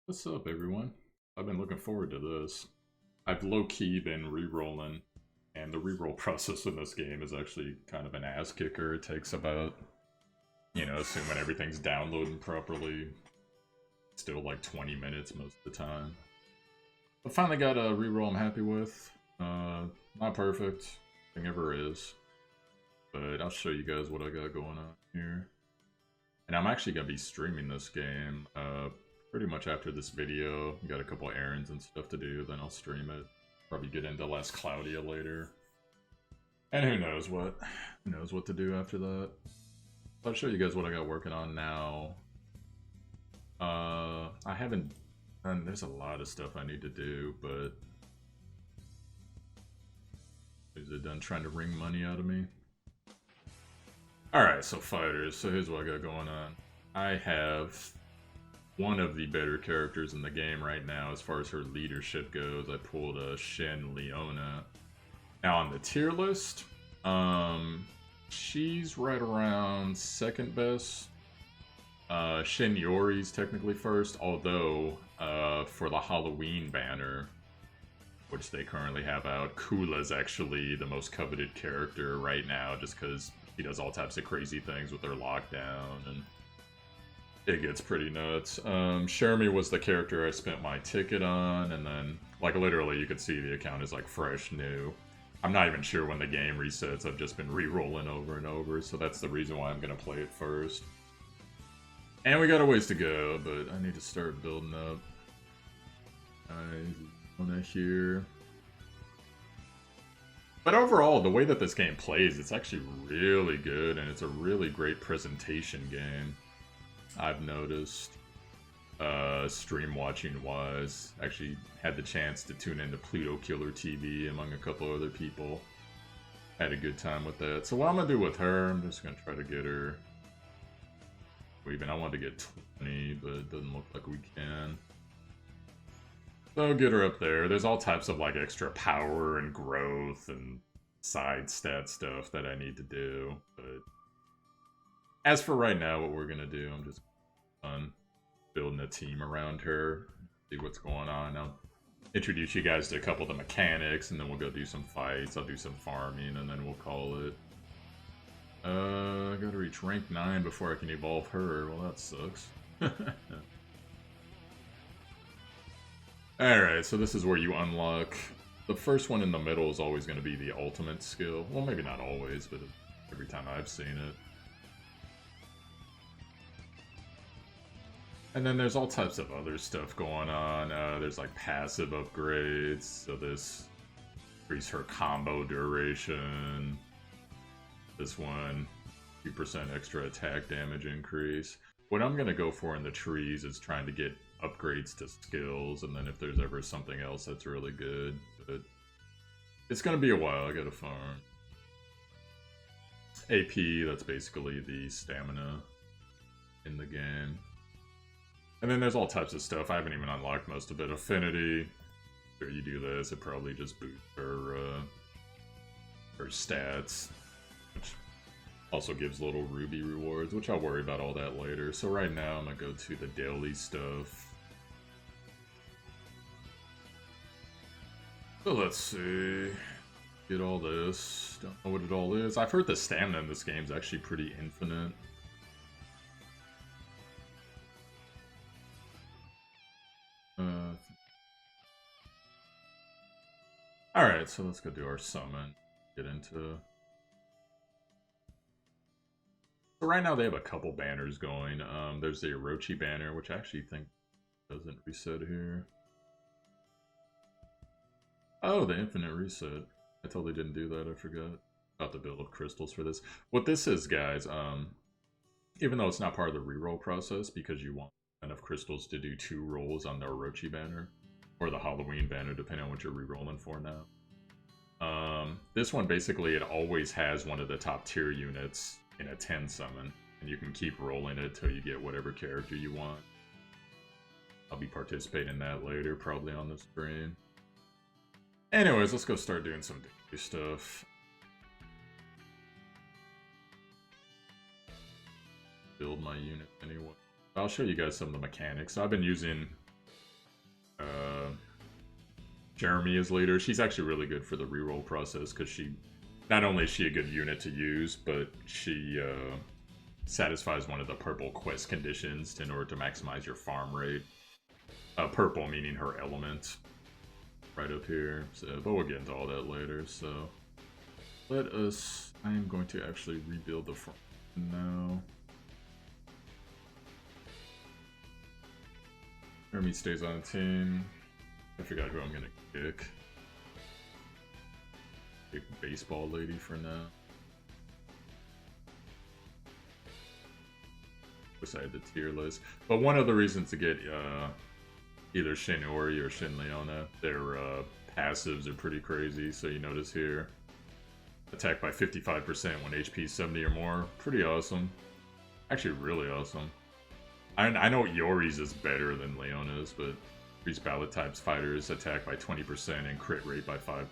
What's up, everyone? I've been looking forward to this. I've low-key been re-rolling, and the re-roll process in this game is actually kind of an ass kicker. It takes about, assuming everything's downloading properly, still like 20 minutes most of the time. I finally got a re-roll I'm happy with. Not perfect, thing ever is, but I'll show you guys what I got going on here. And I'm actually going to be streaming this game pretty much after this video. Got a couple errands and stuff to do, then I'll stream it. Probably get into Less Cloudia later. And who knows what to do after that. I'll show you guys what I got working on now. I haven't done, there's a lot of stuff I need to do, but is it done trying to wring money out of me? Alright, so fighters. So here's what I got going on. I have one of the better characters in the game right now as far as her leadership goes. I pulled a Shin Leona. Now on the tier list, she's right around second best. Shin Yori's technically first, although for the Halloween banner, which they currently have out, Kula's actually the most coveted character right now, just because he does all types of crazy things with her lockdown, and it gets pretty nuts. Shermie was the character I spent my ticket on, and then, like, literally you could see the account is, like, fresh new. I'm not even sure when the game resets. I've just been re-rolling over and over, so that's the reason why I'm gonna play it first. And we got a ways to go, but I need to start building up. I wanna hear. But overall, the way that this game plays, it's actually really good, and it's a really great presentation game. I've noticed, stream watching wise, actually had the chance to tune into Pluto Killer TV among a couple other people. Had a good time with that. So what I'm gonna do with her, I'm just gonna try to get her. Even I wanted to get 20, but it doesn't look like we can. So get her up there. There's all types of like extra power and growth and side stat stuff that I need to do, but as for right now, what we're gonna do, I'm just building a team around her, see what's going on. I'll introduce you guys to a couple of the mechanics, and then we'll go do some fights. I'll do some farming, and then we'll call it. I gotta reach rank 9 before I can evolve her. Well, that sucks. Alright, so this is where you unlock. The first one in the middle is always going to be the ultimate skill. Well, maybe not always, but every time I've seen it. And then there's all types of other stuff going on. There's like passive upgrades. So this increases her combo duration. This one, 2% extra attack damage increase. What I'm going to go for in the trees is trying to get upgrades to skills, and then if there's ever something else that's really good. But it's going to be a while. I got to farm. AP, that's basically the stamina in the game. And then there's all types of stuff. I haven't even unlocked most of it. Affinity. After you do this, it probably just boosts her stats. Which also gives little ruby rewards, which I'll worry about all that later. So right now, I'm going to go to the daily stuff. So let's see. Get all this. Don't know what it all is. I've heard the stamina in this game is actually pretty infinite. Alright, so let's go do our summon. Get into... So right now they have a couple banners going. There's the Orochi banner, which I actually think doesn't reset here. Oh, the infinite reset. I totally didn't do that, I forgot. About the bill of crystals for this. What this is, guys, even though it's not part of the reroll process, because you want enough crystals to do 2 rolls on the Orochi banner, or the Halloween banner, depending on what you're rerolling for now. This one, basically, it always has one of the top tier units in a 10 summon, and you can keep rolling it till you get whatever character you want. I'll be participating in that later, probably on the stream. Anyways, let's go start doing some daily stuff. Build my unit anyway. I'll show you guys some of the mechanics. I've been using Jeremy is later. She's actually really good for the reroll process because she, not only is she a good unit to use, but she satisfies one of the purple quest conditions in order to maximize your farm rate. Purple meaning her element, right up here. So, but we'll get into all that later. So let us. I am going to actually rebuild the farm now. Jeremy stays on the team. I forgot who I'm gonna kick. Kick baseball lady for now. Beside the tier list. But one of the reasons to get either Shin Ori or Shin Leona, their passives are pretty crazy. So you notice here, attack by 55% when HP is 70 or more. Pretty awesome. Actually really awesome. I know Yori's is better than Leona's, but these ballot types fighters attack by 20% and crit rate by 5%.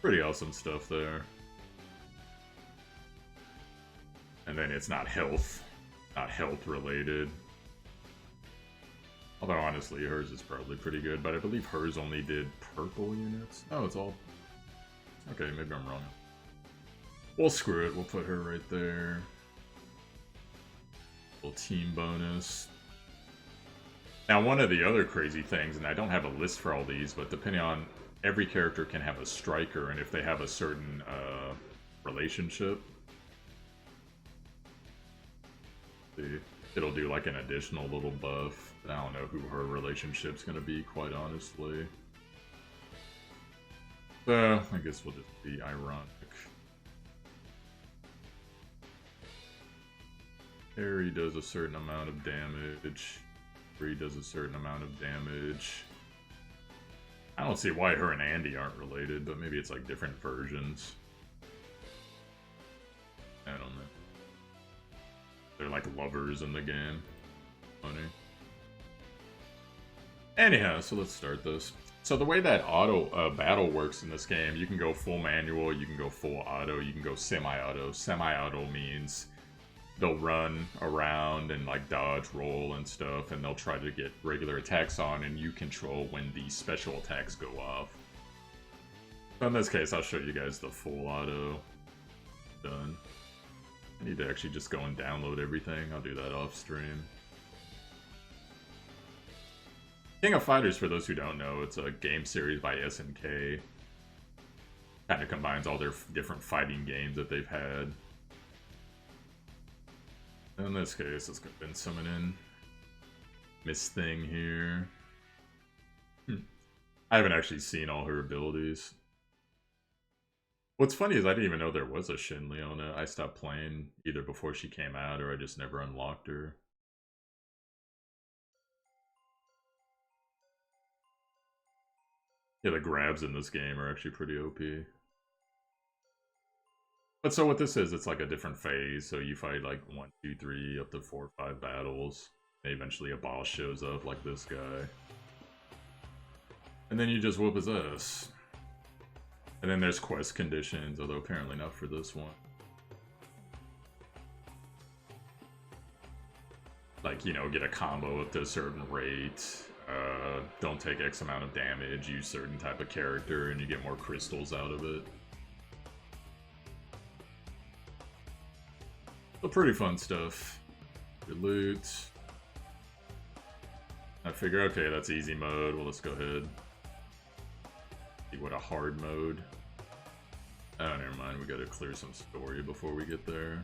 Pretty awesome stuff there. And then it's not health related. Although honestly, hers is probably pretty good, but I believe hers only did purple units. Oh, it's all... Okay, maybe I'm wrong. Well, screw it, we'll put her right there. Little team bonus. Now, one of the other crazy things, and I don't have a list for all these, but depending on, every character can have a striker, and if they have a certain relationship, it'll do like an additional little buff. I don't know who her relationship's gonna be, quite honestly. So, I guess we'll just be ironic. Harry does a certain amount of damage. Bree does a certain amount of damage. I don't see why her and Andy aren't related, but maybe it's like different versions. I don't know. They're like lovers in the game. Funny. Anyhow, so let's start this. So the way that auto battle works in this game, you can go full manual, you can go full auto, you can go semi-auto. Semi-auto means they'll run around and like dodge, roll and stuff, and they'll try to get regular attacks on, and you control when the special attacks go off. So in this case, I'll show you guys the full auto. Done. I need to actually just go and download everything. I'll do that off stream. King of Fighters, for those who don't know, it's a game series by SNK. Kind of combines all their different fighting games that they've had. In this case, let's go ahead and summon in Miss Thing here. I haven't actually seen all her abilities. What's funny is I didn't even know there was a Shin Leona. I stopped playing either before she came out or I just never unlocked her. Yeah, the grabs in this game are actually pretty OP. But so what this is, it's like a different phase. So you fight like 1, 2, 3, up to 4 or 5 battles. And eventually a boss shows up like this guy. And then you just whoop his ass. And then there's quest conditions, although apparently not for this one. Like, you know, get a combo up to a certain rate. Don't take X amount of damage, use certain type of character, and you get more crystals out of it. So pretty fun stuff. Good loot. I figure, okay, that's easy mode. Well, let's go ahead. See what a hard mode. Oh, never mind. We gotta clear some story before we get there.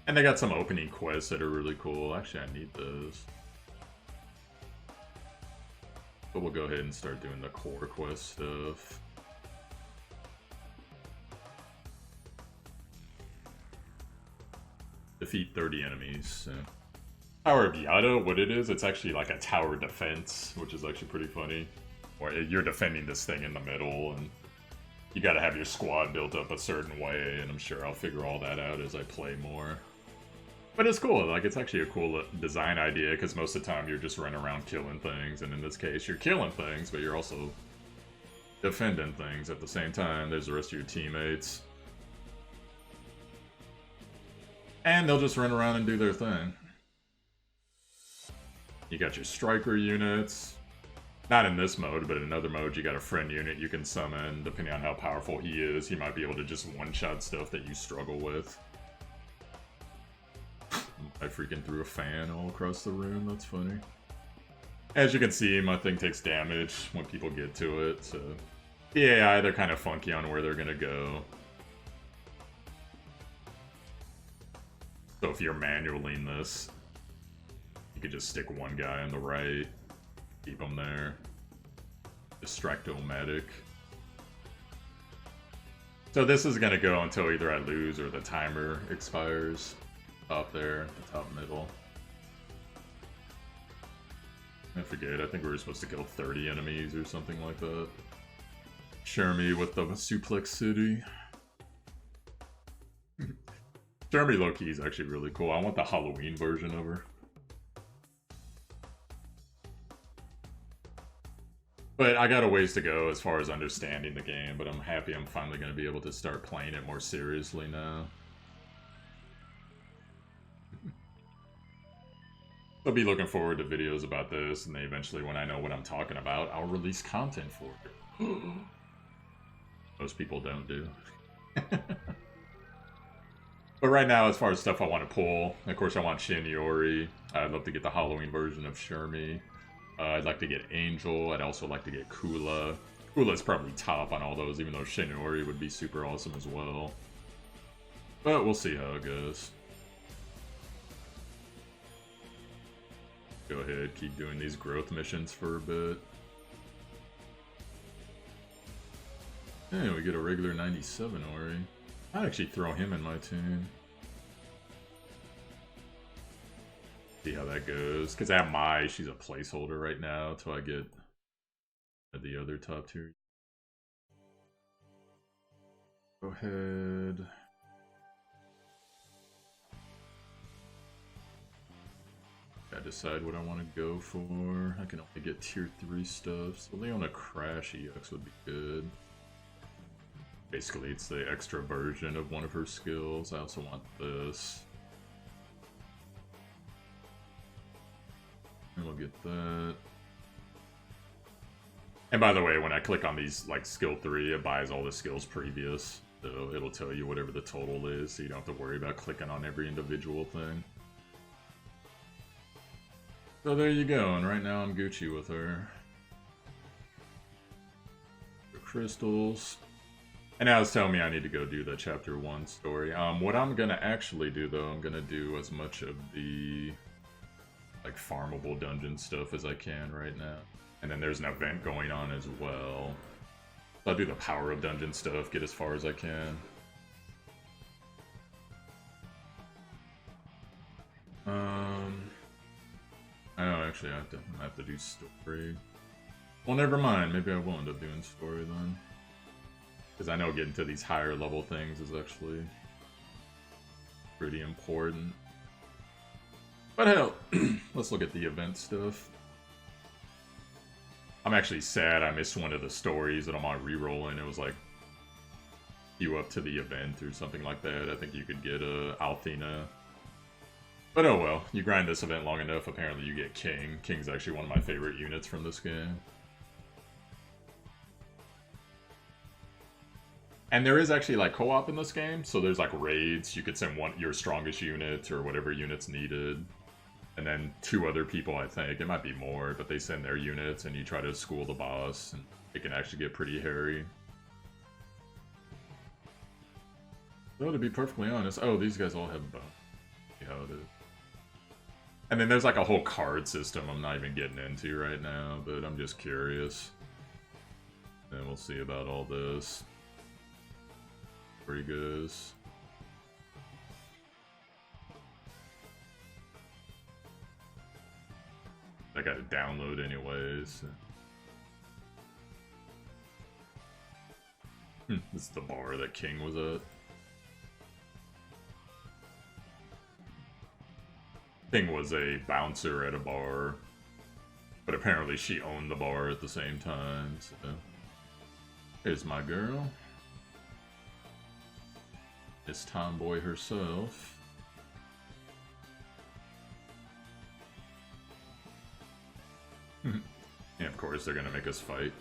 And they got some opening quests that are really cool. Actually, I need those. But we'll go ahead and start doing the core quest stuff. Defeat 30 enemies. So. Tower of Yado, what it is, it's actually like a tower defense, which is actually pretty funny. Or you're defending this thing in the middle, and you gotta have your squad built up a certain way, and I'm sure I'll figure all that out as I play more. But it's cool, like it's actually a cool design idea, because most of the time you're just running around killing things, and in this case you're killing things, but you're also defending things at the same time. There's the rest of your teammates. And they'll just run around and do their thing. You got your striker units. Not in this mode, but in another mode, you got a friend unit you can summon. Depending on how powerful he is, he might be able to just one-shot stuff that you struggle with. I freaking threw a fan all across the room, that's funny. As you can see, my thing takes damage when people get to it, so... The AI, they're kind of funky on where they're gonna go. So if you're manualing this, you could just stick one guy on the right, keep him there. Distracto-matic. So this is gonna go until either I lose or the timer expires. Top there, the top middle. I forget, I think we were supposed to kill 30 enemies or something like that. Shermie with the Suplex City. Shermie low-key is actually really cool. I want the Halloween version of her. But I got a ways to go as far as understanding the game, but I'm happy I'm finally going to be able to start playing it more seriously now. I'll be looking forward to videos about this, and then eventually when I know what I'm talking about, I'll release content for it. Most people don't do. But right now, as far as stuff I want to pull, of course I want Shin Yori. I'd love to get the Halloween version of Shermie. I'd like to get Angel. I'd also like to get Kula. Kula's probably top on all those, even though Shin Yori would be super awesome as well. But we'll see how it goes. Go ahead, keep doing these growth missions for a bit. Hey, we get a regular 97 Ori. I'd actually throw him in my team. See how that goes. Because at Mai, she's a placeholder right now until I get the other top tier. Go ahead. Gotta decide what I want to go for. I can only get tier 3 stuff, so Leona Crash EX would be good. Basically, it's the extra version of one of her skills. I also want this. And we'll get that. And by the way, when I click on these, like, skill 3, it buys all the skills previous. So it'll tell you whatever the total is, so you don't have to worry about clicking on every individual thing. So there you go, and right now I'm Gucci with her. The crystals. And now it's telling me I need to go do the chapter 1 story. What I'm gonna actually do though, I'm gonna do as much of the like farmable dungeon stuff as I can right now. And then there's an event going on as well. So I'll do the power of dungeon stuff, get as far as I can. Oh, actually I have to do story. Well, never mind, maybe I will end up doing story then. Because I know getting to these higher level things is actually pretty important. But hell, let's look at the event stuff. I'm actually sad I missed one of the stories that I'm on Reroll, and it was like you up to the event or something like that. I think you could get Althena. But oh well, you grind this event long enough, apparently you get King. King's actually one of my favorite units from this game. And there is actually like co-op in this game, so there's like raids. You could send your strongest unit or whatever unit's needed. And then 2 other people, I think. It might be more, but they send their units and you try to school the boss. And it can actually get pretty hairy. Though, to be perfectly honest... Oh, these guys all have bones. See how it is. And then there's like a whole card system I'm not even getting into right now, but I'm just curious. And we'll see about all this. Where he goes. I gotta download anyways. This is the bar that King was at. King was a bouncer at a bar, but apparently she owned the bar at the same time, so... Here's my girl. Miss Tomboy herself. And of course, they're gonna make us fight.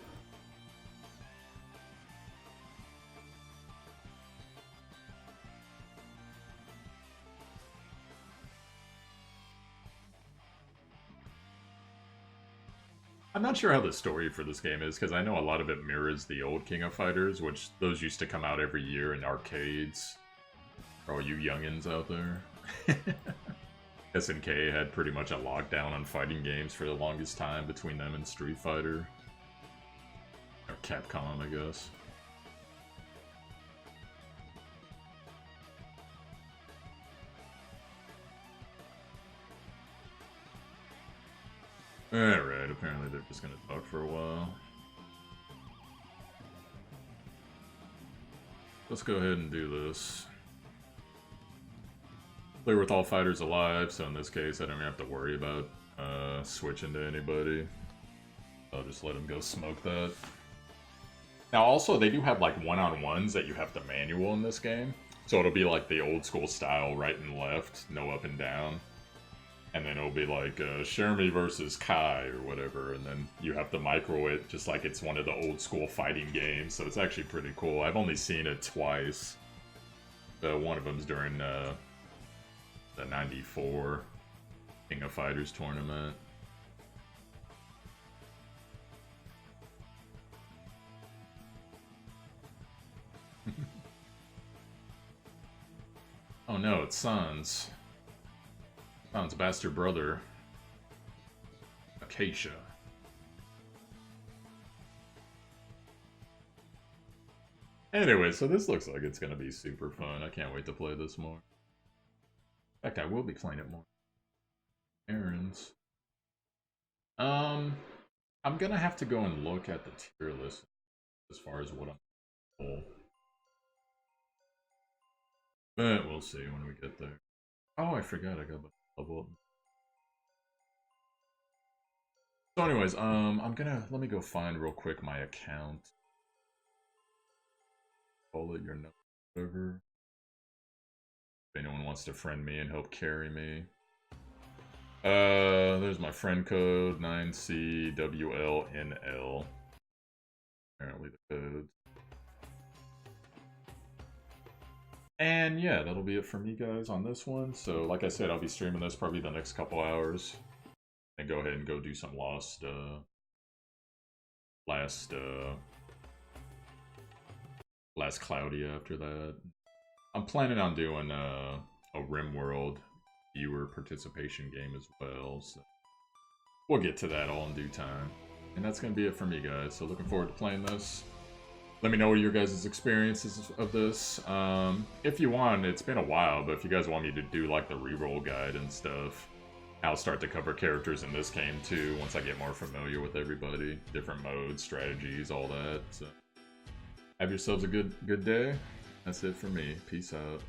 I'm not sure how the story for this game is, because I know a lot of it mirrors the old King of Fighters, which those used to come out every year in arcades. For all you youngins out there. SNK had pretty much a lockdown on fighting games for the longest time between them and Street Fighter. Or Capcom, I guess. Alright, apparently they're just gonna talk for a while. Let's go ahead and do this. Clear with all fighters alive, so in this case I don't even have to worry about switching to anybody. I'll just let him go smoke that. Now also, they do have like one-on-ones that you have to manual in this game. So it'll be like the old school style, right and left, no up and down. And then it'll be like Shermie versus Kai or whatever, and then you have to micro it just like it's one of the old school fighting games, so it's actually pretty cool. I've only seen it twice. One of them's during the '94 King of Fighters tournament. Oh no, it's Sans. Sans' bastard brother. Acacia. Anyway, so this looks like it's gonna be super fun. I can't wait to play this more. In fact, I will be playing it more. Errands. I'm gonna have to go and look at the tier list as far as what I'm full. But we'll see when we get there. Oh, I forgot I got a level up. So anyways, let me go find real quick my account. Call it your number, whatever. If anyone wants to friend me and help carry me. There's my friend code, 9CWLNL. Apparently the code. And yeah, that'll be it for me, guys, on this one. So, like I said, I'll be streaming this probably the next couple hours. And go ahead and go do some last Cloudy after that. I'm planning on doing a RimWorld viewer participation game as well, so we'll get to that all in due time. And that's going to be it for me, guys, so looking forward to playing this. Let me know what your guys' experiences of this. If you want, it's been a while, but if you guys want me to do like the reroll guide and stuff, I'll start to cover characters in this game too, once I get more familiar with everybody. Different modes, strategies, all that. So have yourselves a good day. That's it for me. Peace out.